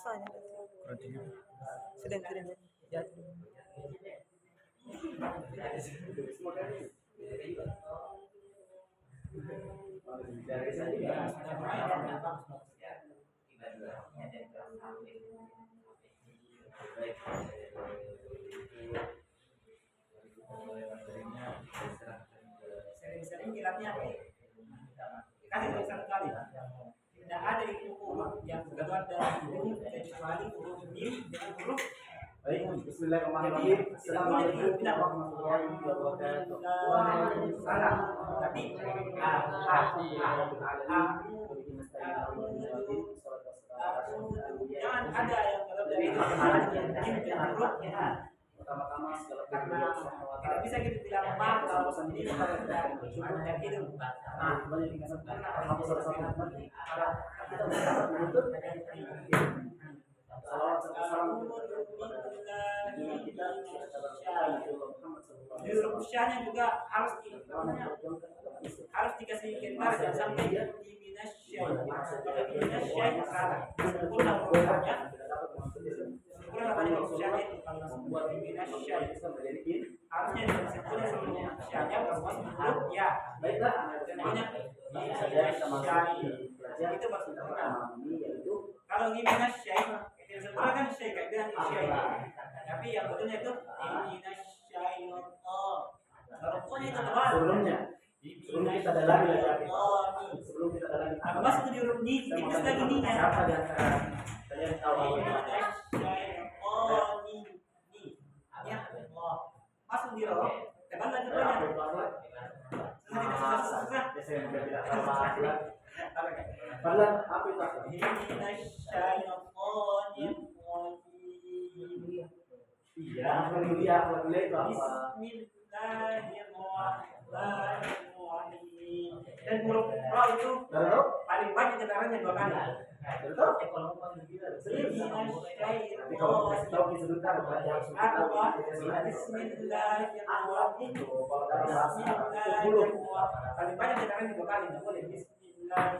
soalnya. Sudah. Ya. Sering-sering kilatnya kasih satu kali. Tidak ada di buku yang terdapat dalam buku kecuali huruf mim dengan huruf. Baik, bismillahirrahmanirrahim. Assalamualaikum warahmatullahi wabarakatuh. Salah, tapi jangan ada yang kalau dari itu mim dengan huruf. Pertama-tama Karena tidak bisa kita bilang ma kalau sendiri ada hidup. Nah, banyak yang karena salah satu kita menuntut salam kita di huruf syahnya juga harus dikasih kentar dan sampai di minasyai. Kalau di minasyai salah. Sempurna hurufnya. Sempurna namanya huruf syahnya itu kalau buat di minasyai. Harusnya disempurna sebelum syahnya bermasuk huruf ya. Baiklah, Contohnya saja kita masuk belajar itu maksudnya. ini yaitu Kalau di minasyai yang sempurna kan syai kayak bilang syai. Tapi yang betulnya itu minasyai. Rokoknya itu tebal. sebelum kita dalami lagi sebelum kita dalami Apa masuk di huruf ni tipis lagi ni ya. siapa di antara kalian tahu Ya. Masuk di roh. Tebal lagi banyak. Susah. Padahal apa itu iya kemudian mulai apa Dan huruf ro itu tahu paling banyak getarannya 2 kali. tahu tapi kalau kasih tahu kita sebentar baca Bismillahirrahmanirrahim. kalau dalam bahasa 10 Paling banyak getarannya 2 kali. Enggak boleh. 10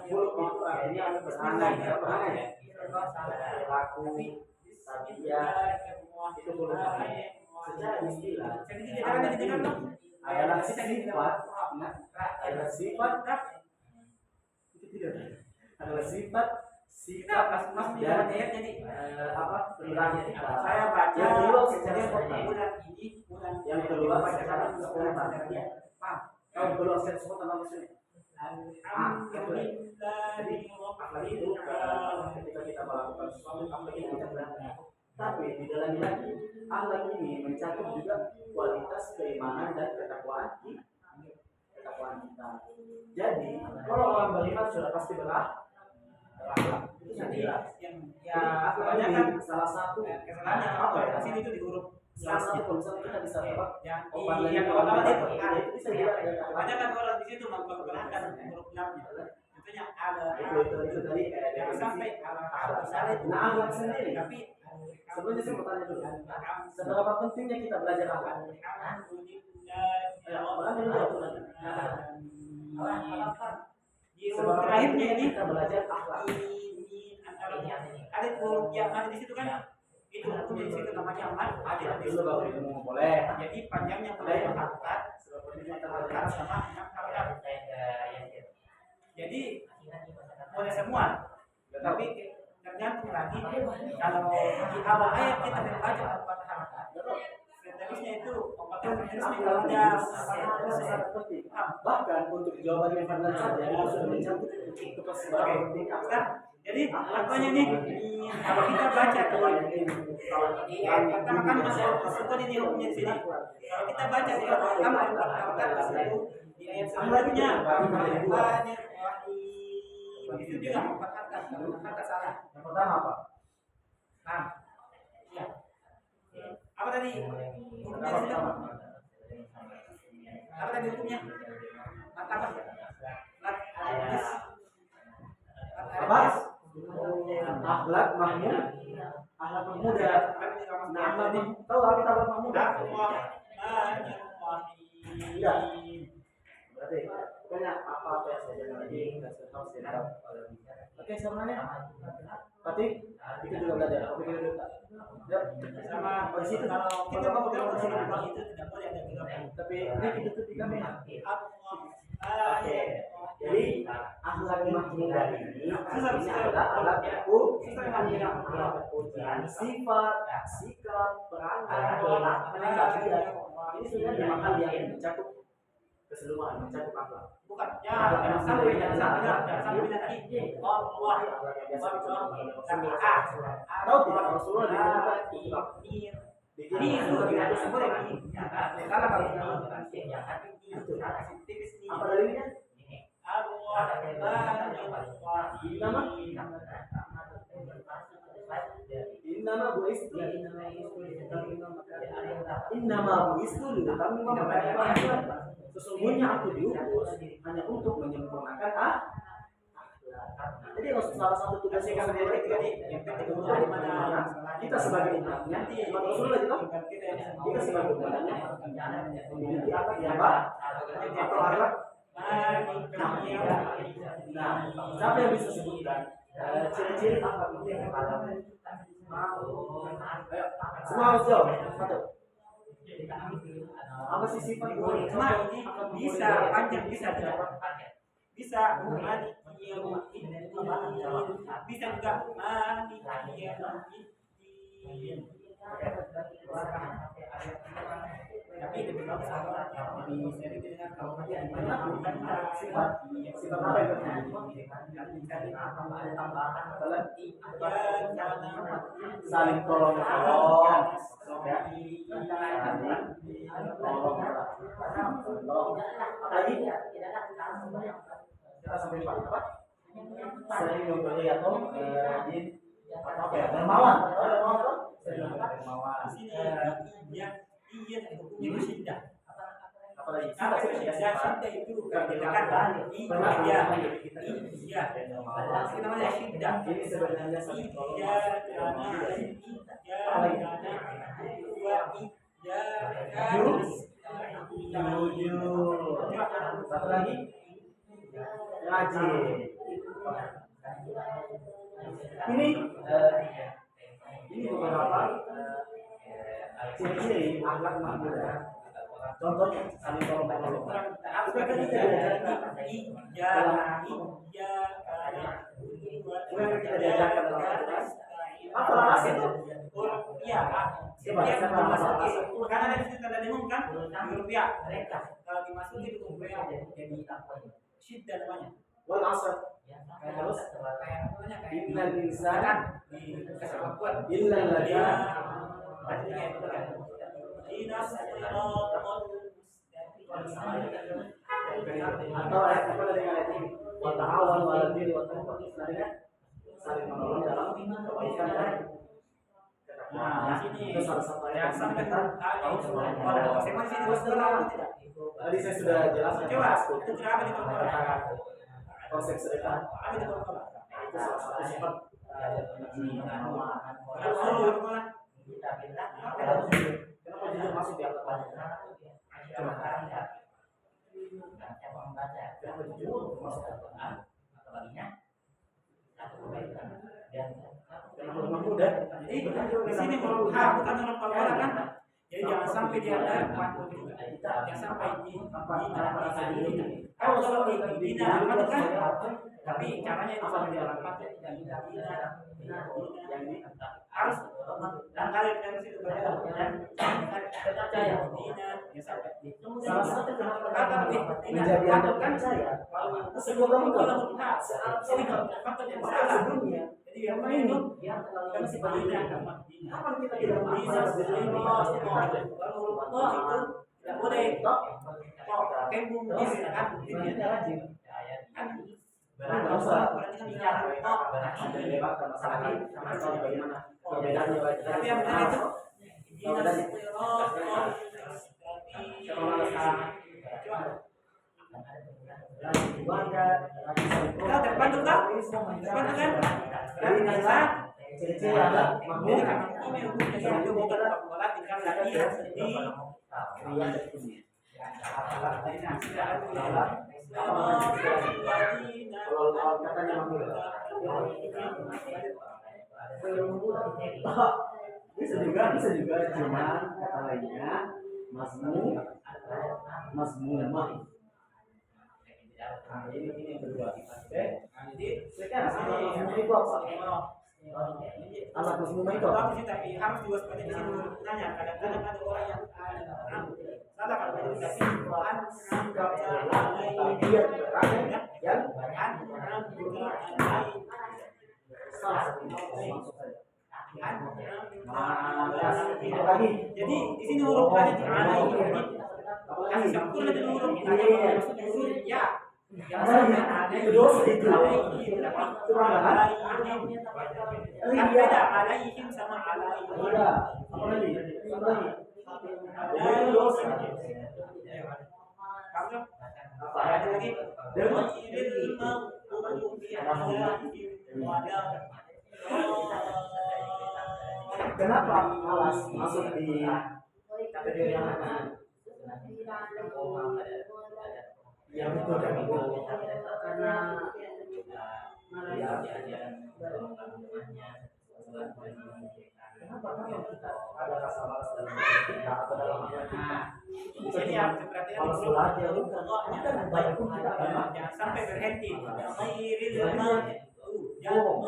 itu artinya berangan ya berangan ya laku sabia itu belum secara istilah adalah sifat adalah sifat itu tidak adalah sifat sikap dan apa perilaku kita Saya baca yang keluar secara spontan bulan ini bulan yang keluar secara spontan yang keluar secara spontan maksudnya jadi akhlak itu ketika kita melakukan sesuatu akhlak ini kita berangkat tapi di dalam lagi akhlak ini mencakup juga kualitas keimanan dan ketakwaan kita. Jadi kalau orang beriman sudah pasti berakhlak itu sudah jelas. Ya Akhlak ini salah satu kesalahannya apa ya? di sini itu di huruf Salah satu konsep kita bisa dapat yang awal itu itu bisa dilihat dari ada kan orang di situ menggunakan huruf lamnya. Contohnya ada itu tadi yang sampai ala misalnya itu. Nah, akhlak sendiri. Tapi Sebelumnya saya mau tanya dulu. Seberapa pentingnya kita belajar akhlak? Di huruf terakhirnya ini kita belajar akhlak. Ada huruf yang ada di situ kan? Itu hukumnya di situ namanya amal. Ada di situ. Boleh. Jadi panjangnya mulai harokat, harokat sama 6 harokat. Jadi boleh semua. Tetapi tergantung lagi kalau di awal ayat kita membaca 4 harokat. Seterusnya itu 4 harokat ada bahkan untuk jawaban yang benar saja itu sudah mencakup keseluruhan penting akhlak. Jadi contohnya nih kalau kita baca pertama kali masuk ini hukumnya di sini. Kalau kita baca di pertama 4 harokat di ayat sebelumnya itu juga 4 harokat, kata salah. Yang pertama apa? Nah, ya. Apa tadi hukumnya di situ? Apa tadi hukumnya? Apa? Apa? Akhlak mahmud. Akhlak mahmuda. Nah, akhlak tahu arti akhlak mahmuda? Iya. Berarti pokoknya apa yang saya jangan lagi kasih tahu saya. Oke, sebenarnya Fatih itu juga belajar. Apa pikir dulu? Ya, sama di situ. kalau kita mau bilang di sini itu tidak boleh ada bilang. Tapi ini kita tuh tiga nih. Allah. Oke. Jadi akhlak mahmudah ini adalah akhlak kepujian, sifat, sikap, perangai, perilaku dia. Ini sudah dimakan yang mencakup keseluruhan, mencakup akhlak. Bukan ya, sampai tadi Allah atau tidak Rasulullah digunakan ini itu sebenarnya karena kalau apa dalilnya? Innama buistu kami mengatakan sesungguhnya aku diutus hanya untuk menyempurnakan jadi salah satu tugas yang kita sebagai umatnya, umat Rasulullah kita sebagai umatnya memiliki akhlak yang baik atau akhlak. Nah, siapa yang bisa sebutkan ciri-ciri akhlak itu yang baik? Semua harus jawab. Satu. Apa sih sifat itu? Bisa panjang, bisa tidak bisa bisa juga tapi lebih bagus di seri dengan kalau sifat apa itu? Saling tolong menolong, apalagi kita sampai apa? Sering memberi atau rajin apa ya? Dermawan, dermawan. Iya, hukumnya syiddah. Apalagi syiddah itu dikatakan iya. Itu namanya syiddah. Ini sebenarnya saling tolong. Jujur. Satu lagi rajin. Ini beberapa ciri-ciri akhlak mahmudah. Contohnya saling tolong menolong. Supaya kita diajarkan dalam kelas. Apa laras itu? Iya, karena dari situ tanda dengung kan di rupiah. Kalau dimasukin itu rupiah jadi syiddah namanya. Wal asr. Terus innal insana dikasih kemampuan illa ladzina atau ayat apa dengan ayat ini? Wa ta'awanu 'alal birri wat taqwa. Saling menolong dalam kebaikan dan nah, di sini salah satu yang sampai tahu semua di sini tidak. Tadi saya sudah jelaskan. Coba itu berapa di Al-Qur'an? Konsep sedekah Apa itu Al-Qur'an? itu salah satu sifat kenapa jujur masuk di Al-Qur'an? Kenapa jujur masuk di Al-Qur'an? Kenapa lemah muda? Jadi di sini bukan orang Al-Qur'an kan? Jadi jangan sampai dia ada kuat juga. Jangan sampai di kalau di apa kan? Tapi caranya itu sampai di alamat dan yang ini harus dan kalian dari situ belajar percaya ya sampai Salah satu kata menjadi anak saya sebelum kamu sebelumnya jadi yang itu kan seperti ini. Kapan kita tidak bisa baru itu tidak boleh tembung di sini kan ini rajin kan nggak usah berarti kan bicara ada lewat masalah ini atau bagaimana perbedaannya tapi yang benar itu kita terbantu kan terbantu kan dari nasa ciri-ciri ada jadi karena ini hukumnya itu bukan pola tinggal lagi di kalau katanya Bisa juga cuman kata lainnya masmumah. Nah, ini yang kedua. Oke. Jadi Sekarang alat masmumah itu apa? Alat masmumah itu apa? Tapi harus diwaspadai di sini nanya. Kadang-kadang ada orang yang salah kalau dikasih jadi di sini huruf alif kasih sempurna dengan huruf ya. Yang beda alaihim sama alaihim. Apa ada lagi? Kenapa alas masuk di kategori yang mana? Ya betul kan itu karena kenapa kalau kita ada rasa malas dalam kita atau dalam kita Jadi harus diperhatikan malas belajar bukan baik pun kita jangan sampai berhenti. Jangan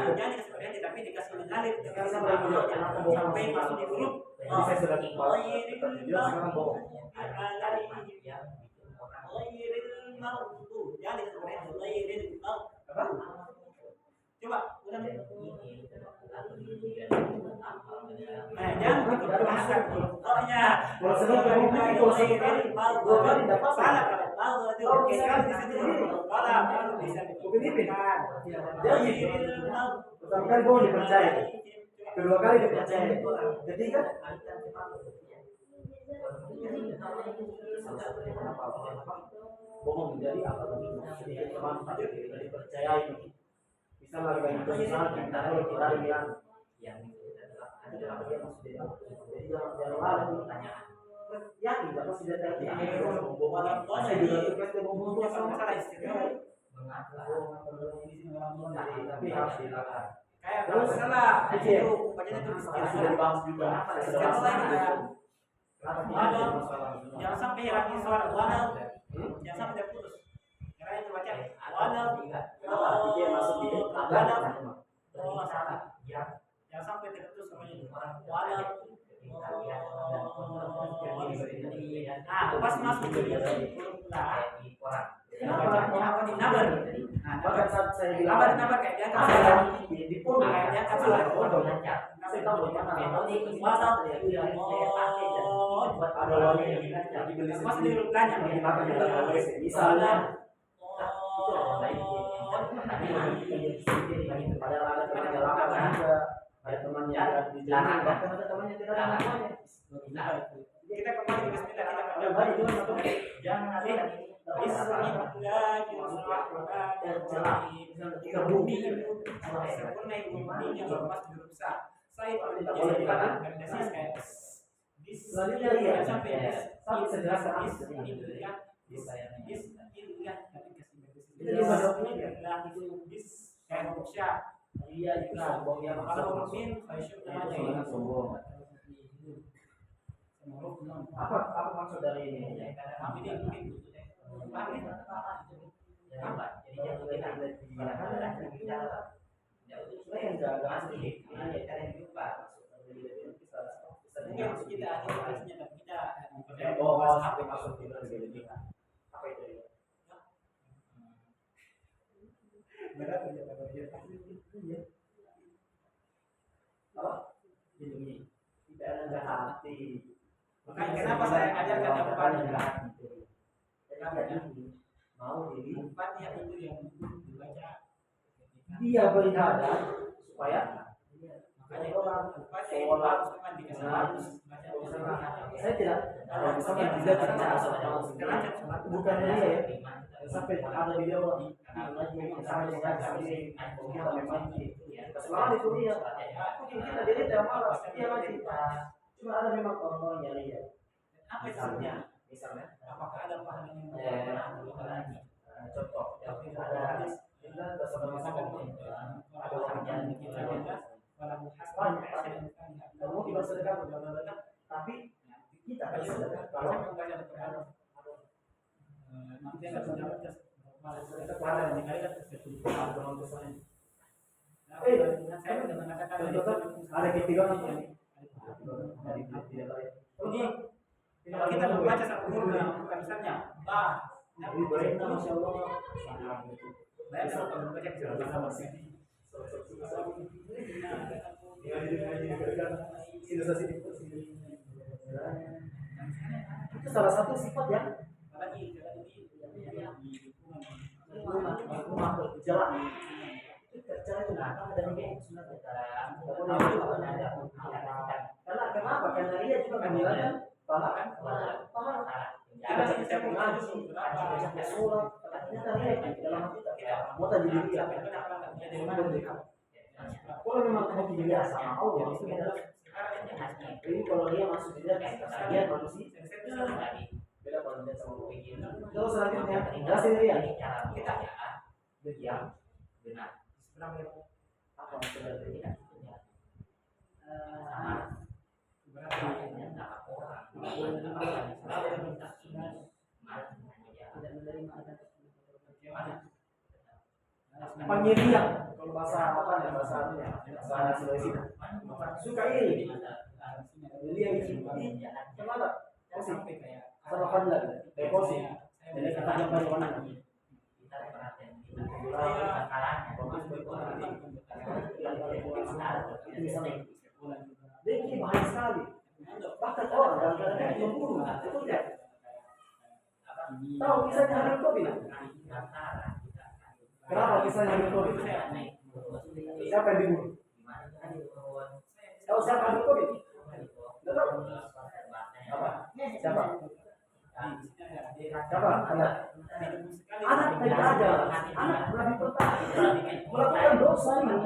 dikasih berhenti tapi dikasih mengalir sampai masuk di huruf. saya sudah sekarang bohong. Coba ulang. Jangan dikasih pokoknya. Kalau sedang berhenti kalau sekali dua kali dapat Salah kalau itu sekali di situ salah baru bisa dipikirkan. Jadi pertama kali bohong dipercaya, kedua kali dipercaya, ketiga bohong menjadi apa sedikit teman tidak dipercayai. Misalnya harga itu misalnya kita bilang yang itu apa dia maksudnya jadi jangan lalu yakin nggak pasti dia terjadi bohong saya juga tugas dia bohong sama masalah istimewa tapi harus dilakukan kayak terus salah itu bacanya itu sudah dibahas juga jangan sampai hilang suara walau jangan sampai dia putus karena itu baca walau dia masuk di walau salah jangan sampai terputus semuanya walau pas masuk apa nih nabar bahkan saat saya bilang nabar kayak dia di pun kayak dia kan salah saya tahu bagaimana ada orang yang dibeli masih di huruf lain yang dimakan misalnya padahal ada teman yang lakukan juga ada teman yang di jalan bahkan ada teman yang tidak ada namanya kita kembali ke bismillah kita kembali jangan ada Bismillahirrahmanirrahim. Bumi sempurna bunyinya lepas huruf sa. Saya tidak selanjutnya ya sampai sejelas iya itu sombong ya kalau apa maksud dari ini tidak ada hati. Makanya kenapa saya ajarkan depan mau diri Fatihah itu yang dibaca dia beribadah supaya makanya orang Fatihah cuma dikasih harus baca saya tidak misalnya tidak bukan dia ya sampai ada di bawah misalnya kita memang selama di kuliah kita diri tidak malas dia lagi cuma ada memang orang-orang yang lihat apa itu artinya misalnya apakah ada pahala yang contoh ada kita bersama-sama ada orang yang kita Kamu tidak sedekah, tapi kita kan sedekah kalau ada ketiga ini. Jadi kalau kita membaca satu huruf yang bukan misalnya ba, Jadi baik, masya Allah. baik kalau membaca bisa sama sini. Itu salah satu sifat yang rumah berjalan. Kerja itu ada karena kenapa? Karena dia juga menjalankan paham. Kita bisa mengaji, baca surat, ternyata dia dalam hati mau tadi dia. Kalau memang mau dia sama Allah, jadi kalau dia masuk dia manusia, beda kalau dia sama Allah. Terus selanjutnya, jelasin dia. Yang benar. Apa maksudnya? Pengirian kalau bahasa apa nih bahasanya bahasa Sulawesi suka iri dia ini kenapa kosi sama pandang kosi jadi katanya bagaimana ini bahaya sekali bahkan orang dalam keadaan membunuh betul tidak tahu kisahnya Habib Qabil. Kenapa kisahnya Habib Qabil? Siapa yang dibunuh? Tahu siapa Habib Qabil? Tidak tahu? Apa? Siapa? Siapa? Anak dari raja, anak Nabi pertama melakukan dosa ini,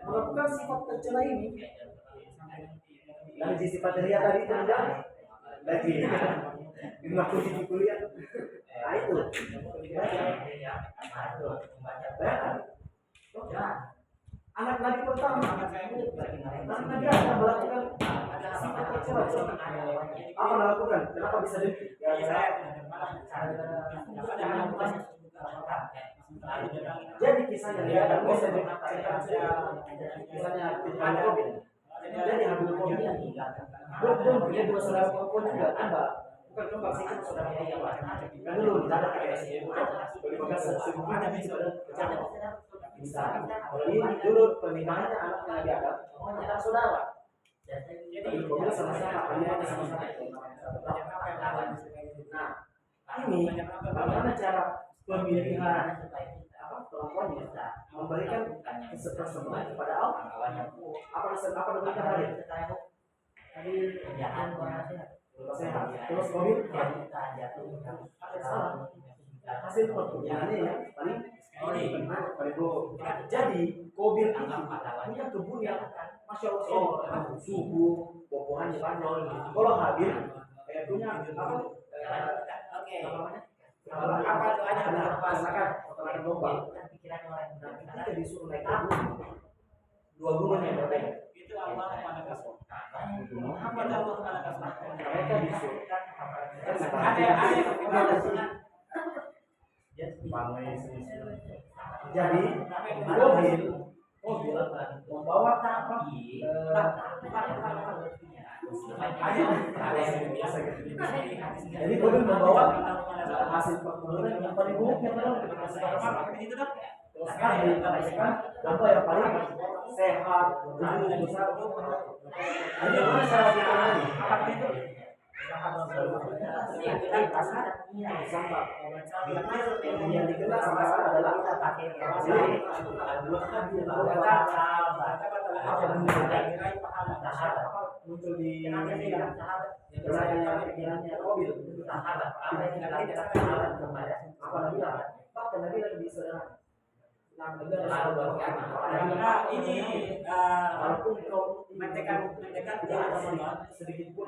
melakukan sifat tercela ini. Dan sifat ria tadi itu menjadi lagi mengaku di kuliah. Nah itu anak Nabi pertama, anak Nabi akan melakukan sifat tercela. Apa melakukan? Kenapa bisa demikian? Jadi kisahnya dia akan bisa diceritakan kisahnya Habib Qabil. Jadi Habib Qabil belum punya dua saudara perempuan juga, tambah bukan cuma sih kan saudara kan dulu ada kayak sih bagaimana sebelumnya bisa jadi dulu pernikahannya anaknya Nabi Adam ternyata saudara. Jadi Qabil sama-sama ayahnya sama-sama. Nah ini bagaimana cara pemilihan perempuannya memberikan kesetaraan kepada Allah. Apa demikian hari? Terus Qabil hasil perkebunan yang paling jadi Qabil itu punya kebun yang masya Allah subur, buah-buahannya banyak. Kalau Habil punya apa? Apa doanya berpasangan orang domba. Nah, ketika disuruh naik gunung, dua gunung yang berbeda. Itu Allah kepada kasih. Apa Allah kepada kasih? Mereka disuruh. Jadi mobil membawa apa? Jadi Qabil membawa hasil perkebunan yang paling buruk yang terus kan dikatakan contoh yang paling sehat, besar. Jadi mana cara kita ini? Apa itu? Yang dikenal sama adalah muncul di pikirannya Qabil. Apa Nabi lah? Bahkan Nabi lagi di sana. Nah ini walaupun kau mendekat sedikit pun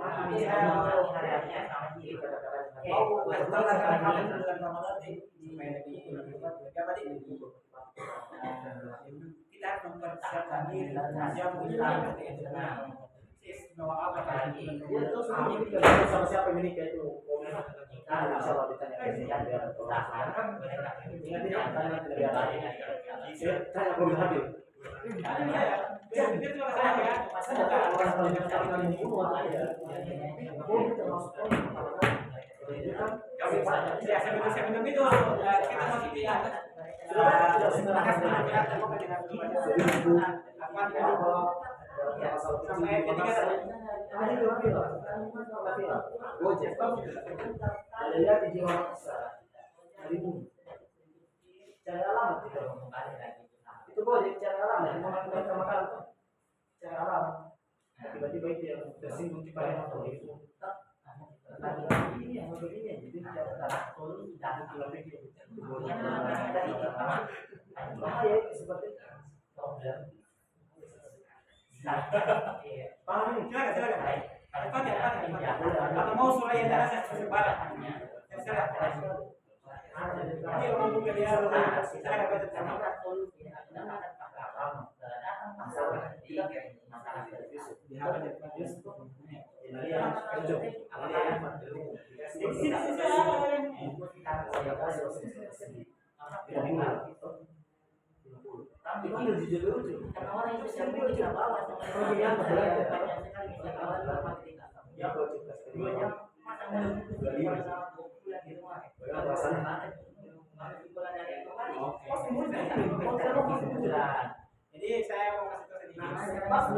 kita harus mempersiapkan diri jam itu bahwa apa tadi Dia terus menikah sama siapa yang menikah itu? Insya Allah ditanya biar ingat ini tanya biar tanya mobil hadir. itu saya ya Orang paling dekat dengan ibu ada. Mobil termasuk itu kan ya sebelum itu kita masih lihat sudah setengah sampai ketiga ada dua film, Gojek. Ada lihat di Jawa Besar, cara alam itu Gojek cara alam, yang mereka makan cara alam. Tiba-tiba itu yang tersinggung di pada motor itu. Ini yang begini, jadi cara bahaya seperti paham ini? silakan atau mau surah yang darahnya sebarang ini orang bukan dia silakan baca sama Tapi kan lucu karena orang itu sering kita bawa jadi saya mau kasih tahu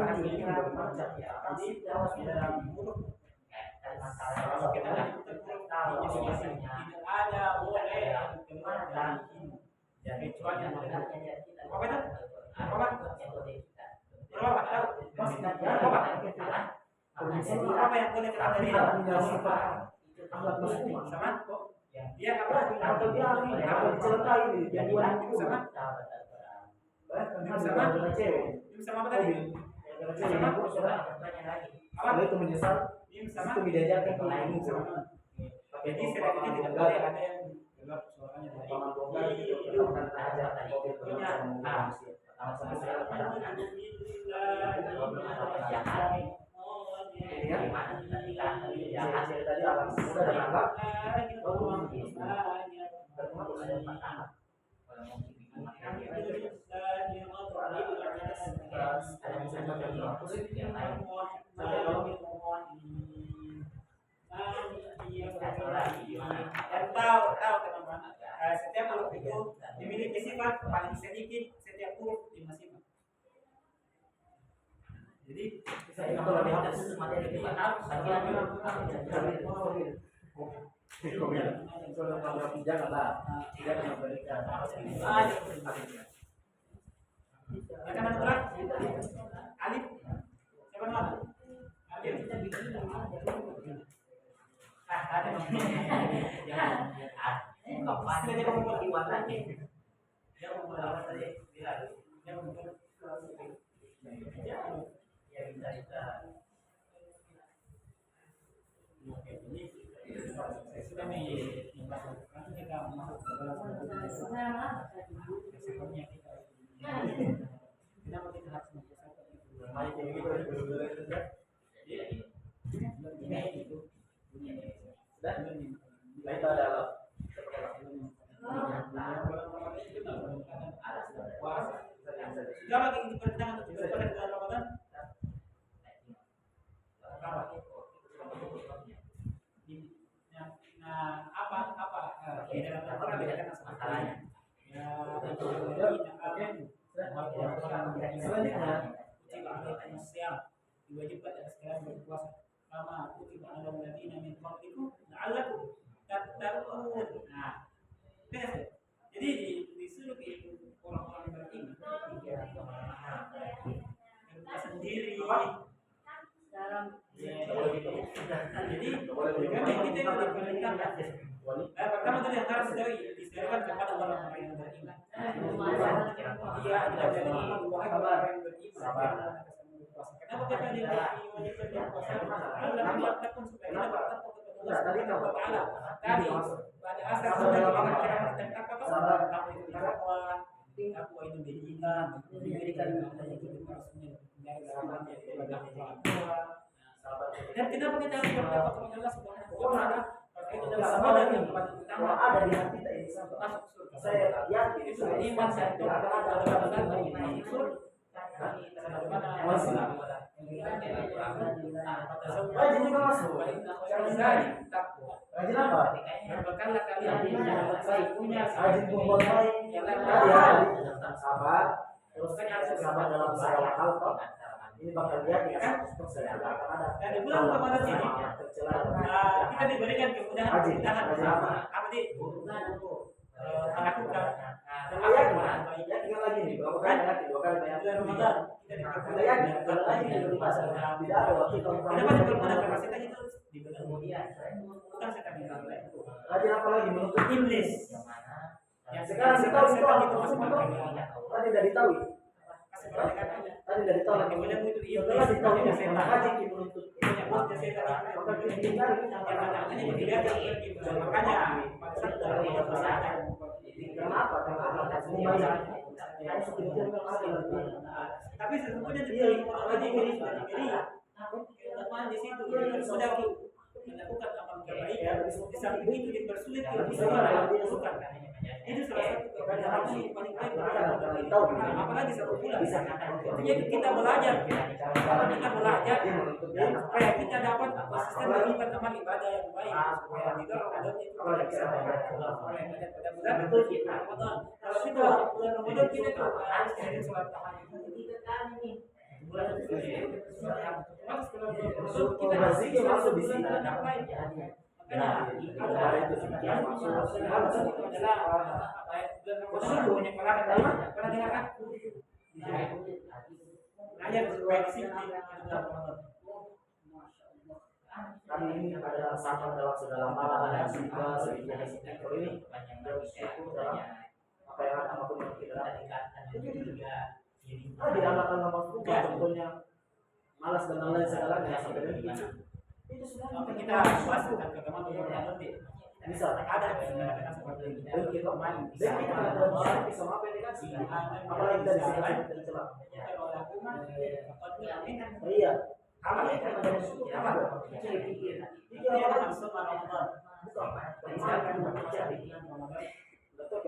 sedikit tidak ada boleh kecuali apa itu apa yang boleh kita dari sama dia apa atau dia dicelakai yang sama sama apa tadi apa itu menyesal sama itu diajarkan ke lain jadi sekali ini tidak boleh ada yang gelap suaranya dari itu bukan ajar mobil sama saya pada tadi alam sudah terangkat dan tahu teman-teman setiap huruf itu dimiliki sifat paling sedikit setiap huruf 5 sifat. Jadi kalau lebih harus materi kita harus janganlah tidak memberikan akan aturan alif siapa nama alif ada dia mau membuat lagi dia mau membuat tadi dia mau membuat ya bisa oke ini sudah nanti kita masuk ke dalam sebelumnya kita kenapa kita harus mempersiapkan itu sudah kita ada sudah lagi diperintahkan untuk beribadah di bulan Ramadan. Nah, apa di dalam Al-Quran bedakan masalahnya. Ya, selanjutnya diwajibkan atas kalian berpuasa kama kutiba alal ladzina min qablikum la'allakum tattaqun. Nah, jadi disuruh orang-orang beriman sendiri dalam jadi memang kita yang diperintahkan. Pertama tadi yang harus diserukan kepada orang-orang yang beriman. Dia adalah dari orang yang beriman. Kenapa kita diwajibkan berpuasa? Karena melakukan supaya kita bertakwa kepada Allah Subhanahu wa Ta'ala. Tadi pada asal sudah kita takwa takwa itu diberikan dan kenapa kita harus berdoa kepada Allah Subhanahu wa taala? Karena itu adalah sebab yang paling utama ada di hati kita ini sama. masuk surga. Saya yakin Itu iman dan doa adalah bagi masuk surga. Rajin juga masuk. Rajin apa? Berbekallah kalian punya Rajin berbuat baik. Tentang sabar. Terus sabar dalam segala hal kok. Ini bakal lihat ya kan? Akan ada. Dan di bulan Ramadan ini kita diberikan kemudahan apa sih? Melakukan Ya tinggal lagi nih, berapa kali ya? 2 kali banyak. bulan Ramadan Kita yakin kalau lagi di pasar tidak ada waktu kalau kenapa dipermudah karena setan itu dibelah bukan setan itu rajin apa lagi menuntut iblis yang sekarang ditahu setan itu itu masuk tadi tidak ditahu. Tadi tidak ditahu. kemudian itu Setelah iblis ditahu itu setan setan rajin menuntut. punya bosnya setan Maka kita dicari yang katanya dilihat makanya pada saat dalam perasaan kenapa? Karena semua yang sebetulnya tapi sesungguhnya di orang diri teman di situ sudah melakukan amal kebaikan di samping itu dipersulit untuk bisa melakukan itu salah satu kebenaran yang paling baik apalagi satu bulan jadi kita belajar kalau kita belajar supaya kita dapat konsisten melakukan amal ibadah yang baik supaya di Ramadan itu kita bisa oleh pada bulan betul kita kalau kita bulan Ramadan kita tuh harus jadi sholat tahajud bulan itu kita masuk di sini kami ini adalah sama dalam segala hal dan juga sedikit sektor ini bersyukur dalam apa yang apapun yang kita lakukan. Diamalkan nama juga contohnya malas dan lain segalanya sampai dengan itu sudah kita bahas tentang keagamaan Ramadan bisa ada seperti ini dan kita main dan kita ada orang bisa apa ini kan apalagi kita disebut tercela iya apa yang kita ada bersyukur apa betul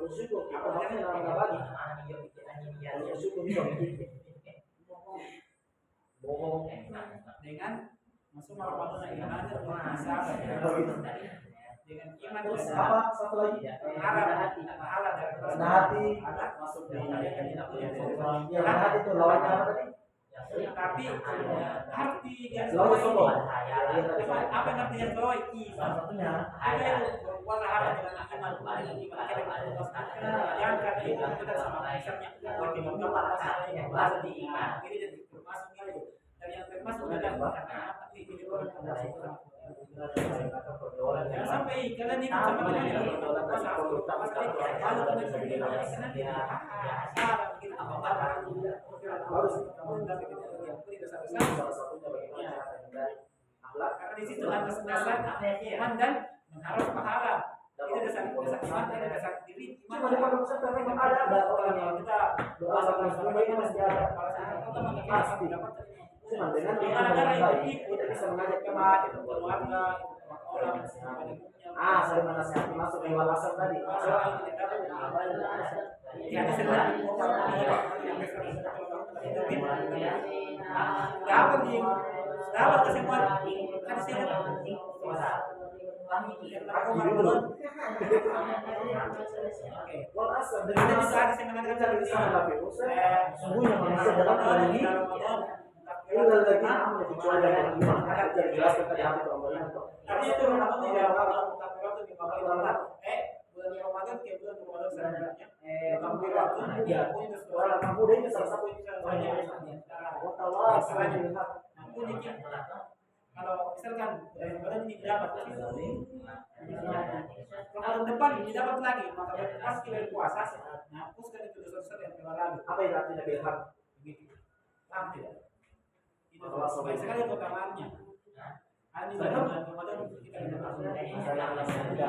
bersyukur apa yang kita bagi bersyukur bisa bohong dengan masuk Ramadan yang ada bisa dengan iman terus apa satu lagi pahala dari rendah hati masuk di yang rendah hati itu lawannya apa tadi tapi arti yang selalu sombong apa yang artinya sombong iman satunya ada yang berpuasa harap dengan iman yang karena itu kita sama misalnya tidak masalah yang bahasa di iman ini jadi termasuk itu dan yang termasuk adalah tapi ini orang jangan sampai kalian ini sama dengan masalah karena di situ ada dasar iman dan mengharap pahala itu dasar iman dan dasar diri cuma di pondok pesantren memang ada orang yang kita doa sama semua ini masih ada pasti cuma dengan baik kita bisa mengajak teman keluarga orang saya menasihati masuk ke wawasan tadi ya dapat di dapat kesempatan kan sih aku dulu wal asal dan kita bisa ada yang mengatakan di sana tapi sungguhnya manusia dalam hal ini tinggal lagi kecuali dari iman kita jelaskan tadi hati Allah tapi itu Ramadan tidak waktu di bulan Ramadan ke bulan Ramadan selanjutnya kamu waktu ya orang muda itu salah satu kalau misalkan Ramadan ini dapat Ramadan depan ini dapat lagi maka pas kita puasa hapuskan itu dosa-dosa yang telah lalu apa yang artinya bilham begitu paham tidak itu baik sekali keutamaannya ini dalam Ramadan kita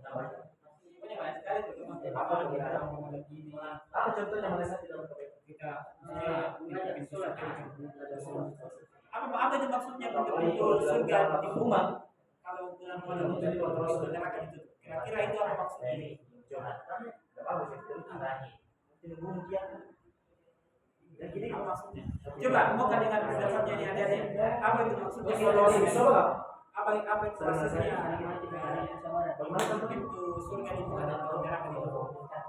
dapat pokoknya banyak sekali keutamaan Apa pengiran? Apa contohnya mana satu dalam kebaikan? kita apa itu maksudnya betul surga di rumah kalau bulan Ramadan itu terus neraka itu kira-kira itu apa maksudnya ini apa maksudnya coba mau kan dengan pendapatnya yang ada apa itu maksudnya apa itu maksudnya itu surga di bukan atau neraka itu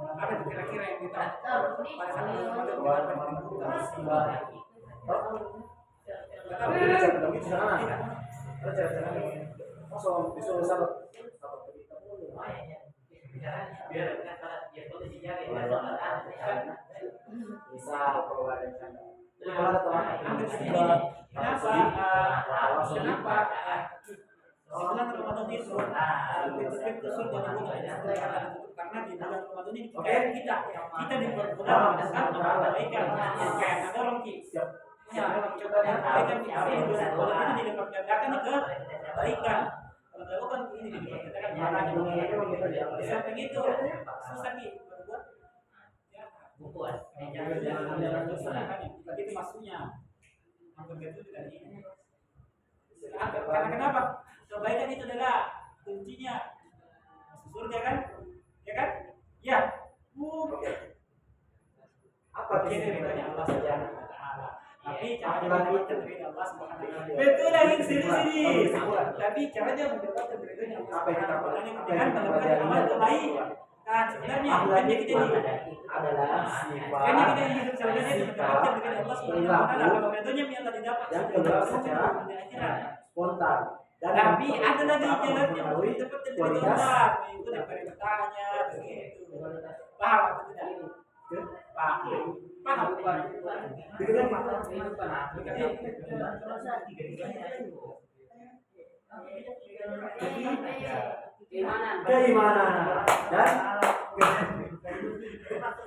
apa itu kira-kira yang kita pada saat bulan Ramadan itu itu surga di bulan karena di bulan Ramadan ini kita dipermudah mendapatkan kebaikan kayak ada orang siap kebaikan kita ini bulan Ramadan itu dipergandakan ke kebaikan kalau dilakukan ini dipergandakan pahalanya di samping itu susah nih berbuat ya bukuan itu maksudnya hampir itu tidak ini karena kenapa kebaikan itu adalah kuncinya masuk surga kan? Ya kan? Ya. Apa bedanya Allah saja? Tapi caranya mendapatkan ridho Allah Subhanahu wa taala. Betul lagi sini. Tapi caranya mendapatkan ridho Allah. Apa yang kita lakukan dengan melakukan amal terbaik. Nah, sebenarnya hanya kita ini adalah sifat hanya kita ini hidup sebenarnya mendapatkan ridho Allah Subhanahu wa taala. Kalau ridhonya yang Allah didapat yang kedua secara spontan. Tapi ada lagi jalannya untuk dapat kualitas itu dari bertanya begitu. Paham atau tidak? Paham. Keimanan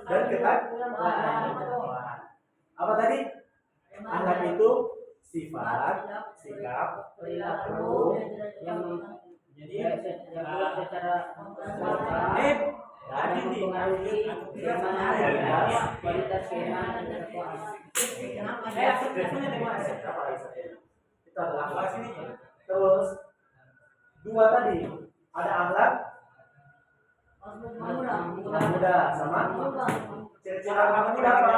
dan ketakwaan. Apa tadi? Akhlak itu sifat, sikap, perilaku yang jadi secara dan mempengaruhi kualitas keimanan dan ketakwaan. Kita adalah terus dua tadi ada akhlak muda sama ciri-ciri akhlak muda apa?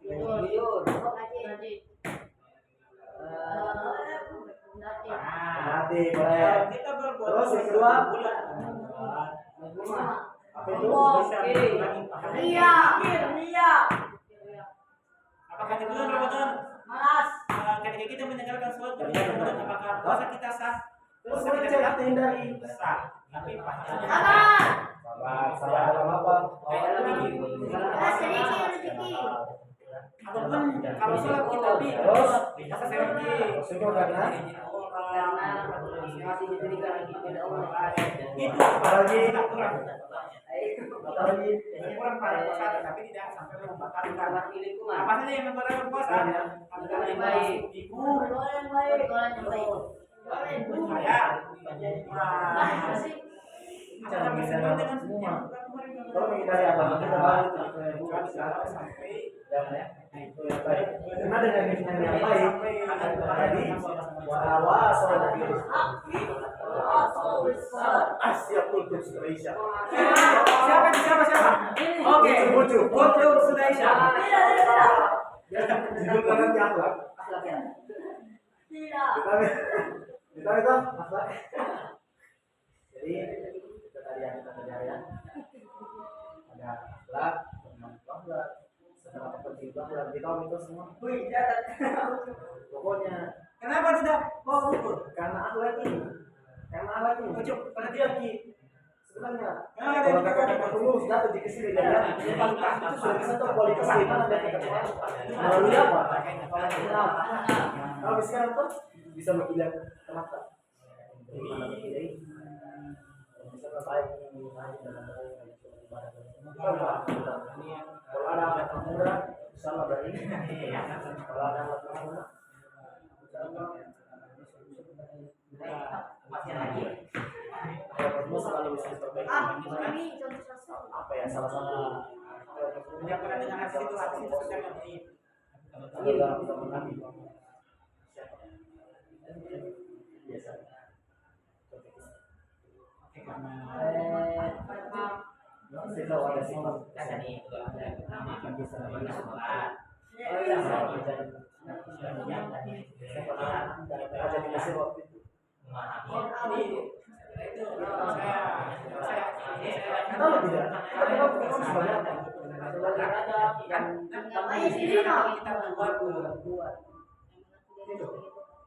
Jujur, hati boleh. Terus yang kedua apa itu? Ria. Apakah di bulan Ramadan malas ketika kita meninggalkan sholat di bulan Ramadan apakah puasa kita sah? Terus kita hindari sah, tapi pahalanya sabar dalam apa? Ataupun kalau sholat kita terus bisa sedikit syukur karena masih diberikan kepada Allah itu apalagi kurang apalagi pada puasa tapi tidak sampai membatalkan apa saja yang membatalkan puasa adalah yang baik ibu cara menghindari semua. Kalau menghindari apa? Kita balik sampai itu yang baik. Karena dengan menghindari yang baik akan terjadi wa'awasul Asia kultur Indonesia. Siapa? Oke, kultur Indonesia. Judul nanti akhlak. Kita itu akhlak. Jadi itu tadi yang kita pelajari ya. Ada akhlak, akhlak, seberapa penting akhlak di tahun itu semua. Pokoknya Kenapa tidak mau ukur? karena akhlak ini, Ucap pada dia sebenarnya. Kalau kakak dulu datang di kesini dan itu sudah bisa tahu kualitas gimana dan kita melalui apa? Kalau sekarang tuh bisa melihat mata. Bagaimana begini? Bisa memperbaiki ibadah dan kalau ada anak muda sama dari kalau ada anak muda masih lagi Formosa kalau bisa diperbaiki apa ya salah satu Yang pernah dengar hadis itu sedang kalau kita mengambil biasa. Oke, karena Kalau ada sifat nama bisa ada dikasih waktu itu. jadi itu saya Tahu tidak? Kita bukan sebenarnya kita buat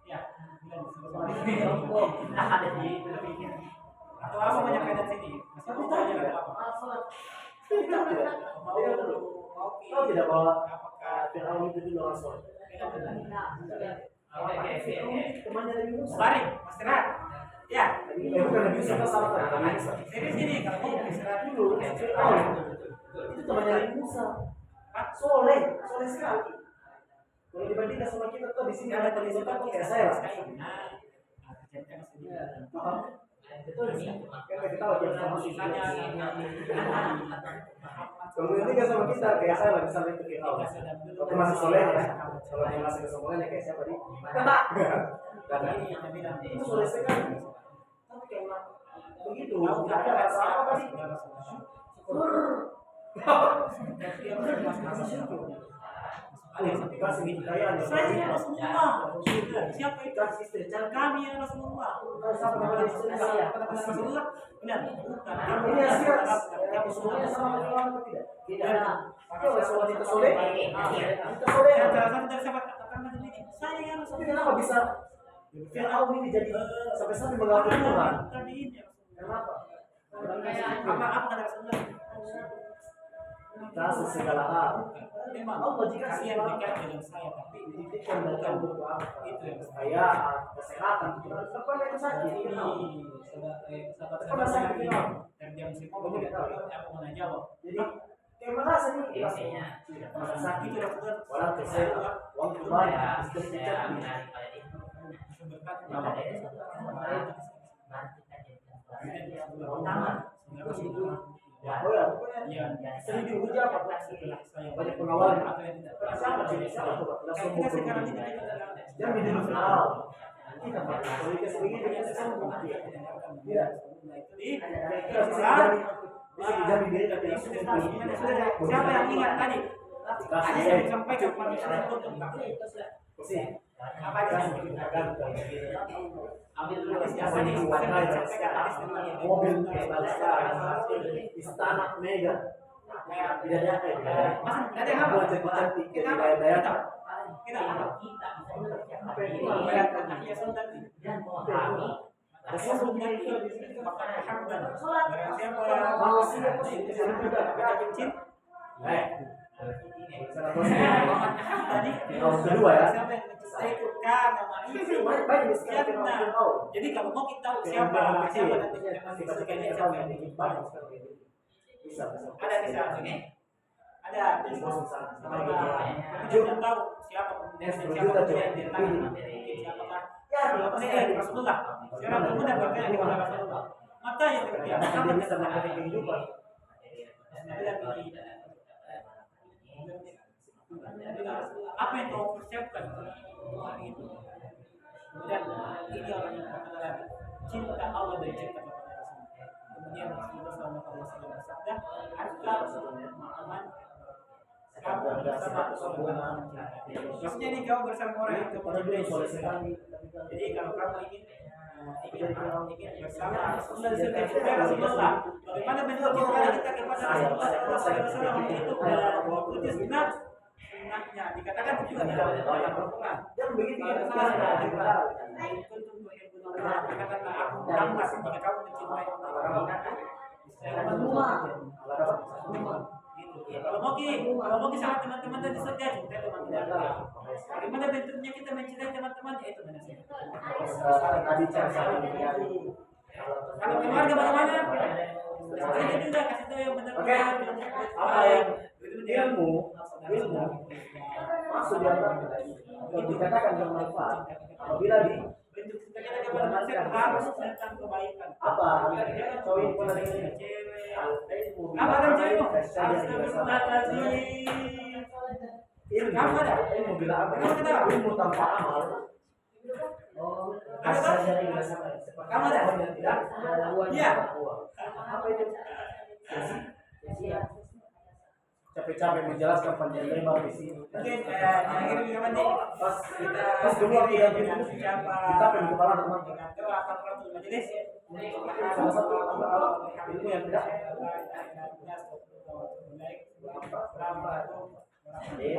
ya ada di atau apa banyak kaitan sini masih mau tanya atau apa Tahu tidak bahwa Fir'aun itu juga Rasul? Temannya Nabi Musa. Mari, Mas Terat. Ya. Bukan Nabi Musa, salah kan? Nabi Musa. Jadi sini kalau mau istirahat dulu. Fir'aun itu temannya Nabi Musa. Soleh sekali. Kalau dibandingkan sama kita tuh di sini ada tulisan kayak saya. Betul sih. Kan kita tahu dia sama sisanya. Kalau dibandingkan sama kita kayak saya lah misalnya itu kita. Kalau masih soleh ya. Kalau dia masih kesombongan ya kayak siapa nih? Itu soleh sekali. Tapi kayak begitu. Tidak ada rasa apa sih? Kasih kekayaan. Saya Rasulullah. Siapa itu? Kasih istri Kami ya Rasulullah. sama dengan istri saya. Rasulullah benar. Bukan. Ini Asia, semuanya sama dengan atau tidak? Tidak. Kalau Rasulullah itu soleh, kita soleh. Salah satu dari sahabat katakan macam ini. Saya ya Tapi Rasulullah. kenapa bisa Fir'aun ini jadi sampai mengaku Tuhan? Kenapa? Apa kata Rasulullah? Kasih segala hal. Memang Allah jika kalian dekat dengan saya tapi Didikan dan kamu berdoa. itu yang Saya kesehatan. Apa yang sakit? ini sahabat saya terdiam sih mau aku mau jawab. Jadi terima kasih nih. Masa sakit Itu Rasulullah. orang kesehatan, uang banyak, istri cantik. Oh ya, pokoknya sering dihujat apa? Banyak pengawal. Siapa coba? Langsung sekarang ini jangan dididik Fir'aun. Kita kalau kita sebegini kita sombong. Tidak. Kita bisa dijamin diri tapi siapa yang ingat tadi? Ada yang disampaikan manusia untuk apa ambil dulu mobil istana mega tidak ada Mas, ada yang apa? cantik Kita daya daya kita apa itu membayarkan tahiyat sunat dan memahami Rasulullah itu maka hamdan. Siapa manusia pasti juga kecil? Tadi kedua ya. siapa yang mencintai Quran nama itu Banyak sekali jadi kalau mau kita tahu siapa nanti memang disukai siapa yang dikibar bisa ada di sana ini ada di sana kita tahu siapa siapa yang ditanya siapakah apa sih Rasulullah sekarang kemudian bertanya kepada Rasulullah maka yang terjadi dia bisa mengatakan kehidupan apa yang kau persiapkan untuk hari itu? Kemudian ini orang yang berkata lagi cinta Allah dan cinta kepada Rasul. Kemudian Rasulullah SAW bersabda, "Harta aman kamu bersama orang." Maksudnya ini kau bersama orang yang kamu cintai. Jadi kalau kamu ingin bersama Rasulullah dan Rasulullah, bagaimana bentuk cinta kita kepada Rasulullah SAW itu mengikuti sunnah sunnahnya dikatakan juga dalam banyak Al-Quran. Jangan begitu ya. Katakanlah aku Muhammad jika kamu mencintai kalau mau sama teman-teman tadi saja cintai teman-teman. Bagaimana bentuknya kita mencintai teman-teman itu benar. Tadi cara Kalau keluarga bagaimana? Kita juga kasih tahu yang benar-benar. Apa yang ilmu maksud yang dikatakan bermanfaat apabila bentuk kita kepada manusia harus tentang kebaikan. Apa? Cowok pernah dengar ini? Cewek. Apa Apa cewek? Astagfirullahaladzim. Ini ini mau bilang apa? Ini mau tanpa amal. Oh, kasih saja yang dirasakan. Kamu ada? Yang tidak. Iya. Apa itu? Capek-capek menjelaskan panjang lebar di sini. Mungkin yang ini juga mandi. Pas dulu dia dengan siapa? kita pengen kepala teman. Dengan ketua atau peraturan majelis. Salah satu ilmu yang tidak. Jadi,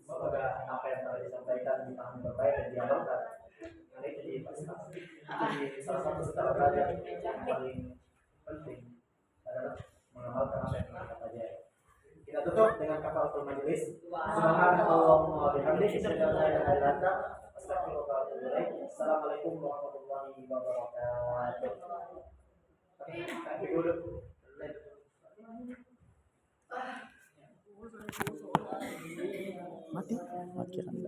semoga apa yang telah disampaikan dipahami berbaik dan diamalkan. Ini jadi salah satu skala belajar yang paling penting adalah mengamalkan apa yang telah kita pelajari. Kita tutup dengan kafaratul majelis. Subhanallahumma wa bihamdihi asyhadu an la ilaha illa anta astaghfiruka wa atubu ilaik. Assalamualaikum warahmatullahi wabarakatuh. Mati. Mati.